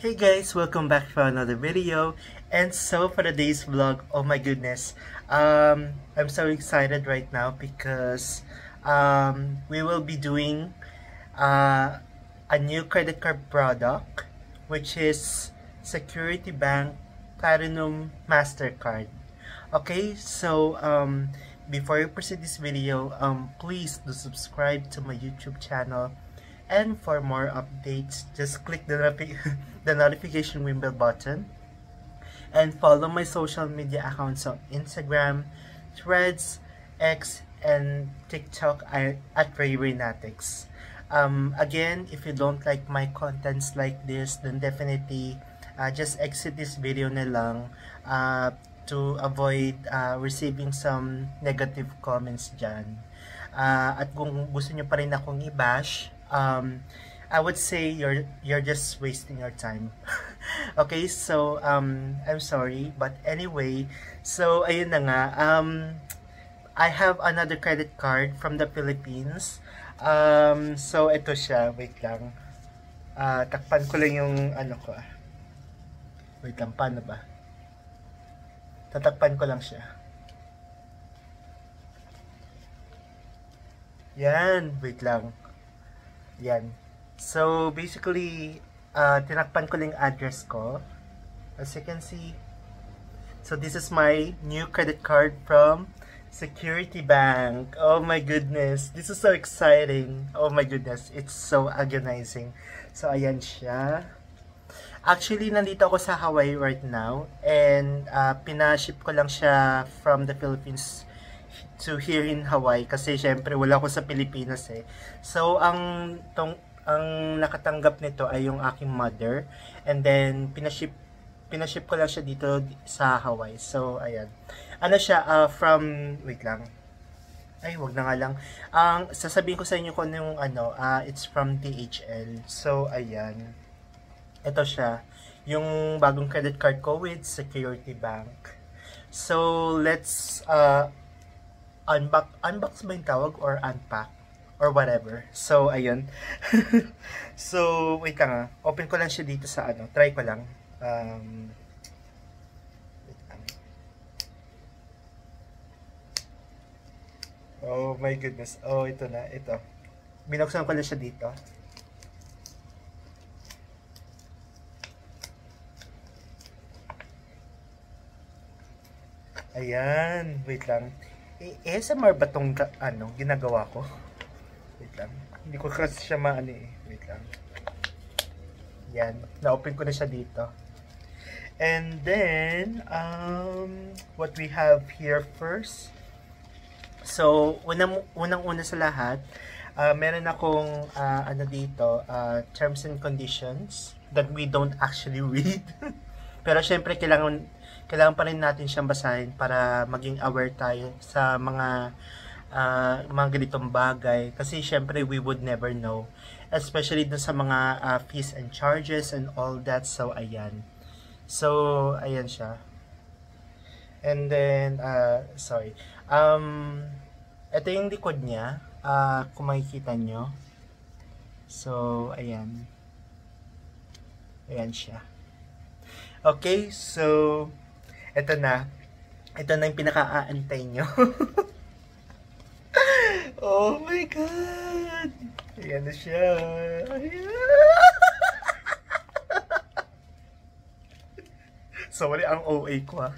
Hey guys, welcome back for another video. And so for today's vlog, oh my goodness, I'm so excited right now because we will be doing a new credit card product, which is Security Bank Platinum Mastercard. Okay, so before you proceed this video, please do subscribe to my YouTube channel. And for more updates, just click the notification bell button and follow my social media accounts on Instagram, Threads, X, and TikTok at RayRaynatics. Again, if you don't like my contents like this, then definitely just exit this video na lang to avoid receiving some negative comments dyan. At kung gusto nyo pa rin akong i-bash, I would say you're just wasting your time. Okay, so I'm sorry, but anyway, so ayun na nga, I have another credit card from the Philippines. So ito siya, wait lang. Takpan ko lang yung ano ko. Wait lang, paano ba? Tatakpan ko lang siya. Yan, wait lang. Yan. So, basically, tinakpan ko lang address ko. As you can see. So, this is my new credit card from Security Bank. Oh my goodness. This is so exciting. Oh my goodness. It's so agonizing. So, ayan siya. Actually, nandito ako sa Hawaii right now. And, pinaship ko lang siya from the Philippines to here in Hawaii kasi syempre wala ako sa Pilipinas eh. So ang nakatanggap nito ay yung aking mother, and then pinaship ko lang siya dito sa Hawaii. So ayan. Ano siya from wait lang. Ay, wag na nga lang. Ang sasabihin ko sa inyo kung yung ano, it's from DHL. So ayan. Ito siya, yung bagong credit card ko with Security Bank. So let's unbox ba yung tawag or unpack or whatever. So ayun. So wait lang, open ko lang siya dito sa ano, try ko lang. Wait lang. Oh my goodness. Oh, ito na, ito. Binuksan ko na siya dito. Ayan, wait lang. ASMR ba tong ano, ginagawa ko? Wait lang. Hindi ko kasi siya maano eh. Wait lang. Yan. Na-open ko na siya dito. And then, what we have here first. So, unang-una sa lahat, meron akong, ano dito, terms and conditions that we don't actually read. Pero syempre, kailangan pa rin natin siyang basahin para maging aware tayo sa mga ganitong bagay. Kasi syempre, we would never know. Especially dun sa mga fees and charges and all that. So, ayan. So, ayan siya. And then, sorry. Ito yung likod niya. Kung makikita nyo. So, ayan. Ayan siya. Okay, so ito na yung pinaka-aantay nyo. Oh my god, ayan na siya. Sorry, ang OA ko ha.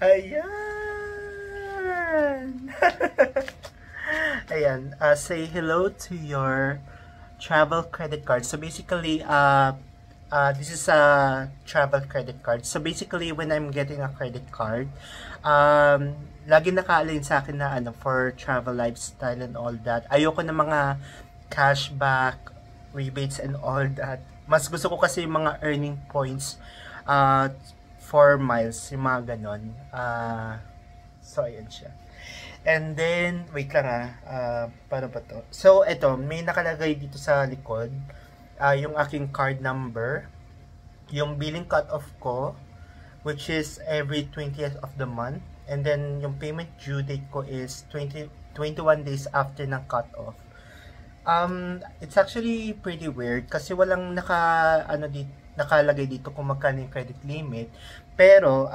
Ayan. Ayan, say hello to your travel credit card. So basically, this is a travel credit card. So basically, when I'm getting a credit card, lagi naka-align sa akin na ano, for travel lifestyle and all that. Ayoko na mga cashback, rebates and all that. Mas gusto ko kasi yung mga earning points for miles, yung mga ganon. So ayan siya. And then, wait lang paano ba to? So ito, may nakalagay dito sa likod. Yung aking card number, yung billing cut-off ko, which is every 20th of the month, and then yung payment due date ko is 21 days after ng cut-off. It's actually pretty weird kasi walang nakalagay dito kung magkano yung credit limit. Pero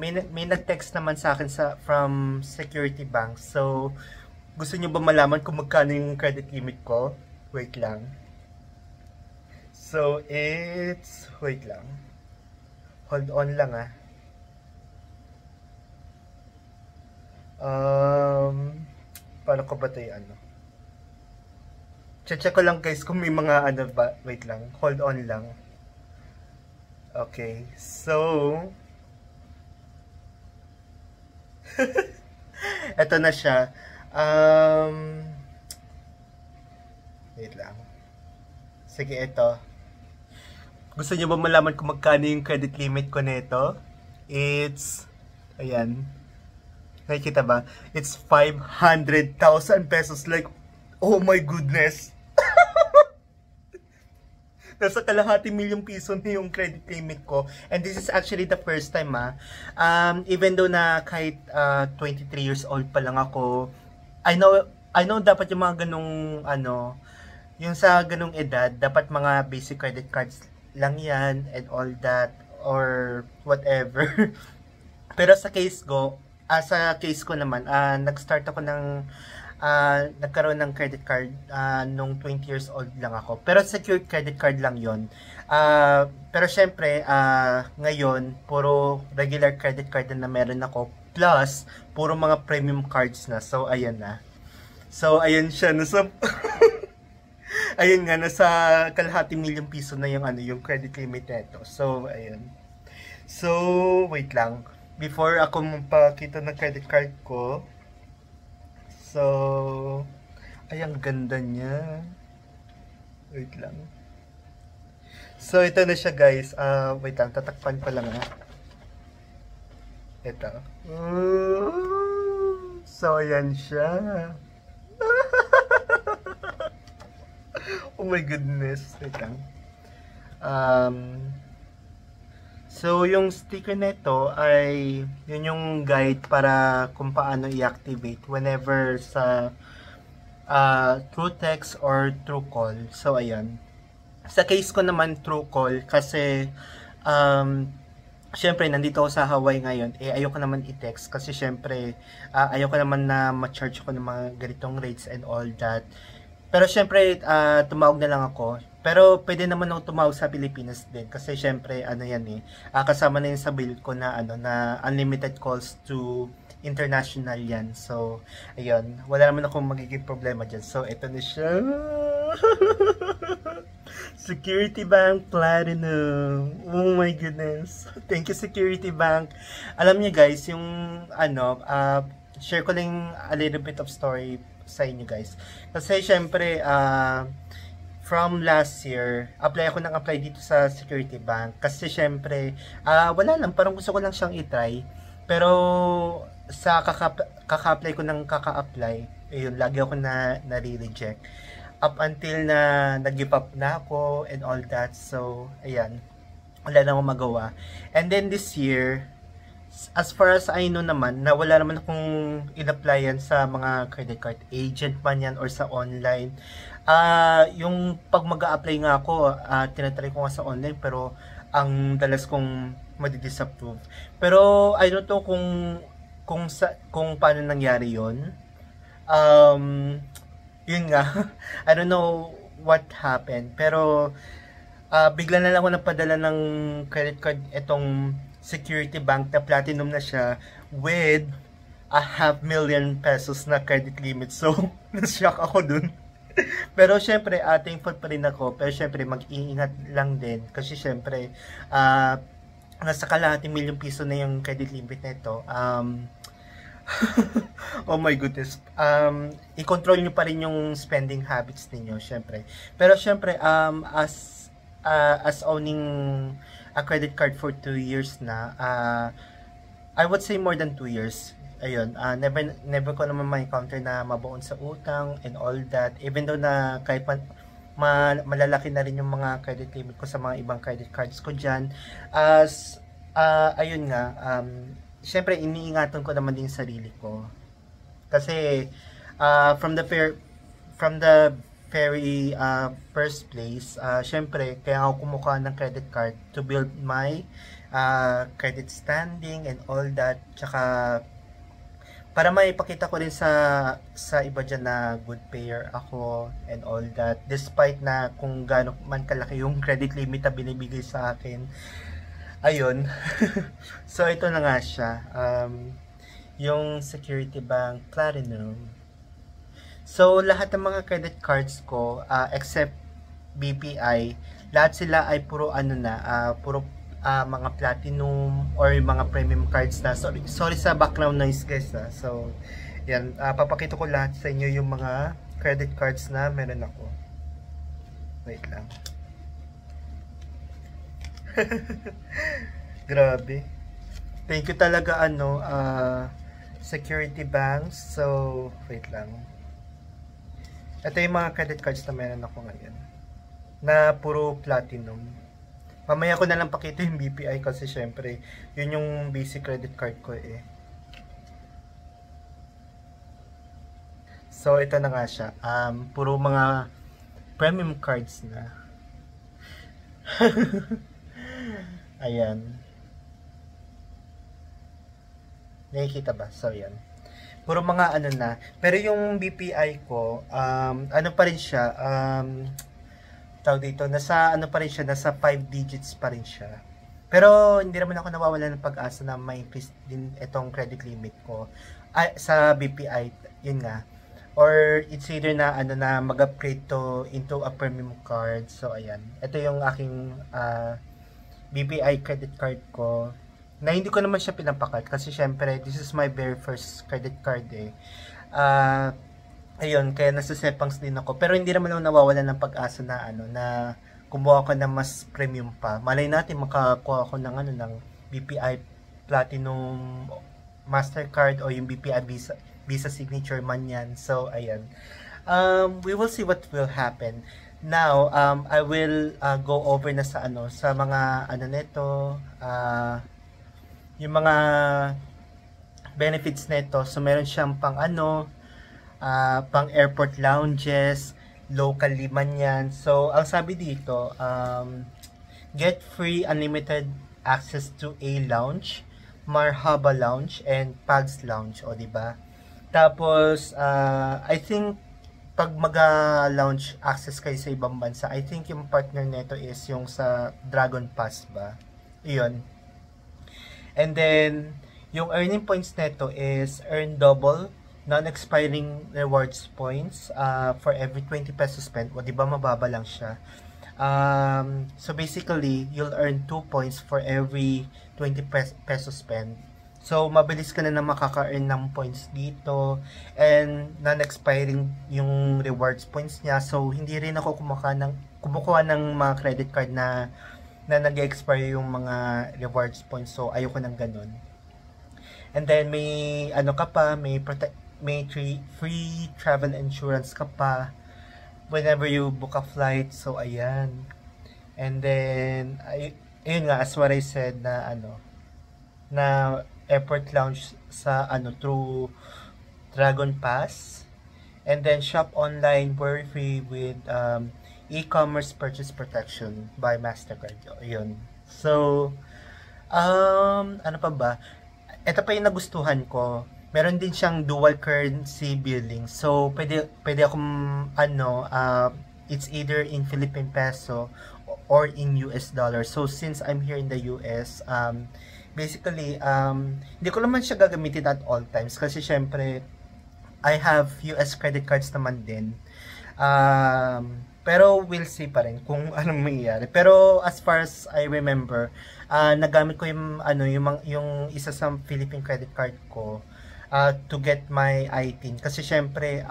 may nag-text naman sa akin from Security Bank. So gusto niyo ba malaman kung magkano yung credit limit ko? Wait lang. So wait lang. Hold on lang ah. Paano ko ba ito ano? Check ko lang guys kung may mga ano ba. Wait lang. Hold on lang. Okay. So eto na siya. Wait lang. Sige, ito. Gusto niyo ba malaman kung magkano yung credit limit ko nito? Ayan. Nakikita ba? It's 500,000 pesos. Like, oh my goodness. Nasa kalahati milyong piso na yung credit limit ko. And this is actually the first time even though na kahit 23 years old pa lang ako, I know dapat yung mga ganung yung sa ganung edad, dapat mga basic credit cards lang yan and all that or whatever. Pero sa case ko naman, nag-start ako nagkaroon ng credit card nung 20 years old lang ako. Pero secured credit card lang yon. Pero syempre, ngayon, puro regular credit card na meron ako. Plus, puro mga premium cards na. So, ayan na. So, ayan siya. Ayun nga, nasa kalahati milyong piso na yung credit limit nito. So, ayun. So, wait lang. Before ako magpakita ng credit card ko, so, ay, ang ganda niya. Wait lang. So, ito na siya, guys. Wait lang, tatakpan pa lang, Ito. So, ayan siya. Oh my goodness. Wait lang. So, yung sticker nito ay yun yung guide para kung paano i-activate whenever sa through text or through call. So, ayan. Sa case ko naman through call kasi syempre, nandito ako sa Hawaii ngayon, ayoko naman i-text kasi syempre, ayoko naman na ma-charge ako ng mga ganitong rates and all that. Pero syempre, tumawag na lang ako. Pero pwede naman ako tumawag sa Pilipinas din kasi syempre kasama na yun sa bill ko na na unlimited calls to international yan. So ayun, wala naman akong magiging problema diyan. So ito na siya. Security Bank Platinum. Oh my goodness. Thank you Security Bank. Alam niyo guys, yung share ko lang a little bit of story sa inyo guys. Kasi syempre from last year, apply dito sa Security Bank. Kasi syempre, wala lang, parang gusto ko lang siyang i-try. Pero sa kaka-apply ko ng kaka-apply, ayun, lagi ako na-reject. Up until na nag-give up na ako and all that. So, ayan, wala na akong magawa. And then this year, as far as I know naman, na wala naman akong in-applyan sa mga credit card agent man yan or sa online. Yung pag mag-a-apply nga ako, tinatry ko nga sa online pero ang dalas kong madi-disapprove. Pero I don't know kung paano nangyari yon. Yun nga, I don't know what happened. Pero bigla na lang ako napadala ng credit card itong Security Bank na platinum na siya with 500,000 pesos na credit limit. So, na-shock ako dun. Pero syempre, thankful pa rin ako. Pero syempre, mag-iingat lang din. Kasi syempre, nasa kalahati milyong piso na yung credit limit na ito. Oh my goodness. I-control nyo pa rin yung spending habits ninyo, syempre. Pero syempre, as owning a credit card for 2 years na, I would say more than 2 years. Ayun, never ko naman ma-encounter na mabuon sa utang and all that. Even though na kahit malalaki na rin yung mga credit limit ko sa mga ibang credit cards ko dyan. Ayun nga, syempre iniingatan ko naman din yung sarili ko. Kasi from the very first place, syempre, kaya ako kumuha ng credit card to build my credit standing and all that. Tsaka, para maipakita ko rin sa iba dyan na good payer ako and all that. Despite na kung gaano man kalaki yung credit limit na binibigay sa akin. Ayun. So, ito na nga siya. Yung Security Bank Platinum. So, lahat ng mga credit cards ko, except BPI, lahat sila ay puro puro mga platinum or mga premium cards na. Sorry sa background noise guys. So, yan. Papakita ko lahat sa inyo yung mga credit cards na meron ako. Wait lang. Grabe. Thank you talaga Security Banks. So, wait lang. Ito yung mga credit cards na meron ako ngayon. Na puro platinum. Mamaya ko na lang pakita yung BPI kasi syempre, yun yung basic credit card ko eh. So, ito na nga siya. Puro mga premium cards na. Ayan. Nakikita ba? So, yan. Puro mga na. Pero yung BPI ko, ano pa rin siya, tawag dito, nasa pa rin siya, nasa 5 digits pa rin siya. Pero hindi naman ako nawawala ng pag-asa na may increase din itong credit limit ko sa BPI, yun nga. Or it's either na na mag-upgrade to into a premium card. So ayan, ito yung aking BPI credit card ko. Na hindi ko naman siya pinapakart kasi syempre this is my very first credit card eh. Ayun, kaya nasa sepangs din ako. Pero hindi naman ako nawawalan ng pag-asa na na kumuha ko ng mas premium pa. Malay natin makakuha ko ng ng BPI Platinum Mastercard o yung BPI Visa Signature man yan. So, ayan. We will see what will happen. Now, I will go over na sa sa mga nito, yung mga benefits nito. So, meron siyang pang pang airport lounges, locally man yan. So, ang sabi dito, get free unlimited access to A Lounge, Marhaba Lounge, and Pags Lounge. O, diba? Tapos, I think, pag mag-lounge access kayo sa ibang bansa, I think yung partner nito is yung sa Dragon Pass ba? Iyon. And then, yung earning points nito is earn double non-expiring rewards points for every 20 pesos spent. O, diba mababa lang siya. So, basically, you'll earn 2 points for every 20 pesos spent. So, mabilis ka na makaka-earn ng points dito. And, non-expiring yung rewards points niya. So, hindi rin ako kumukuha ng mga credit card na nag-expire yung mga rewards points. So, ayoko ng ganun. And then, may may free travel insurance ka pa whenever you book a flight. So, ayan. And then, ayun nga, as what I said na na airport lounge sa through Dragon Pass. And then, shop online worry-free with e-commerce purchase protection by Mastercard. Ayun. So, ano pa ba? Ito pa yung nagustuhan ko. Meron din siyang dual currency billing. So, pwede akong it's either in Philippine peso or in US dollar. So, since I'm here in the US, basically, hindi ko naman siya gagamitin at all times. Kasi, syempre, I have US credit cards naman din. Pero, we'll see pa rin kung anong mangyayari. Pero, as far as I remember, nagamit ko yung isa sa Philippine credit card ko to get my ITIN. Kasi syempre,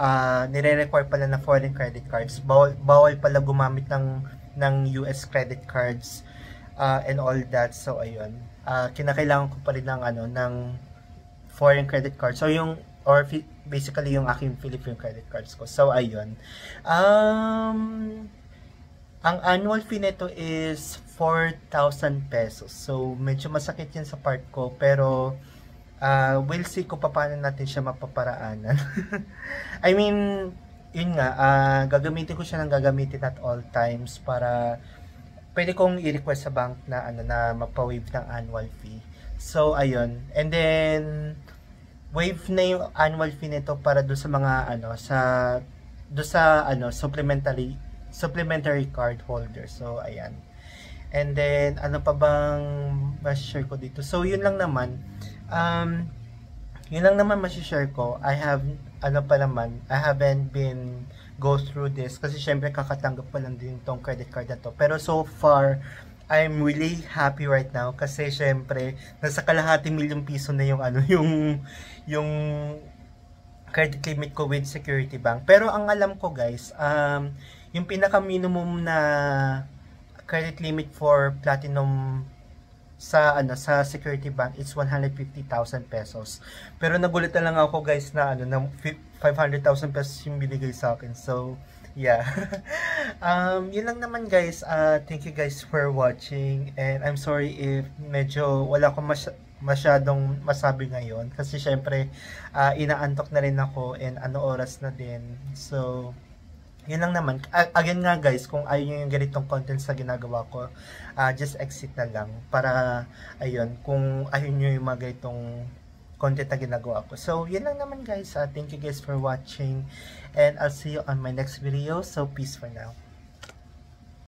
nire-require pala na foreign credit cards. Bawal pala gumamit ng US credit cards and all that. So, ayun. Kinakailangan ko pa rin ng foreign credit cards. So, basically yung aking Philippine credit cards ko. So, ayun. Ang annual fee nito is 4,000 pesos. So, medyo masakit yan sa part ko. Pero, we'll see kung paano natin siya mapaparaanan. I mean, yun nga, gagamitin ko siya ng gagamitin at all times para pwede kong i-request sa bank na ano na magpa-waive ng annual fee. So ayun. And then waive na yung annual fee nito para do sa mga ano sa ano supplementary card holder. So ayan. And then ano pa bang ma-share ko dito? So yun lang naman. Um Yun lang naman ma-share ko. I haven't been go through this kasi syempre kakatanggap pa lang din tong credit card na to. Pero so far, I'm really happy right now kasi syempre nasa kalahating milyong piso na yung ano yung credit limit ko with Security Bank. Pero ang alam ko guys, yung pinaka minimum na credit limit for Platinum sa Security Bank is 150,000 pesos. Pero nagulat na lang ako guys na ano na 500,000 pesos yung binigay sa akin. So, yeah. Yun lang naman guys. Thank you guys for watching and I'm sorry if medyo wala akong masyadong masabi ngayon kasi syempre inaantok na rin ako and ano oras na din. So, yun lang naman. Again nga guys, kung ayaw nyo yung ganitong content sa ginagawa ko, just exit na lang. Para, ayun, kung ayaw nyo yung mga ganitong content na ginagawa ko. So, yun lang naman guys. Thank you guys for watching. And I'll see you on my next video. So, peace for now.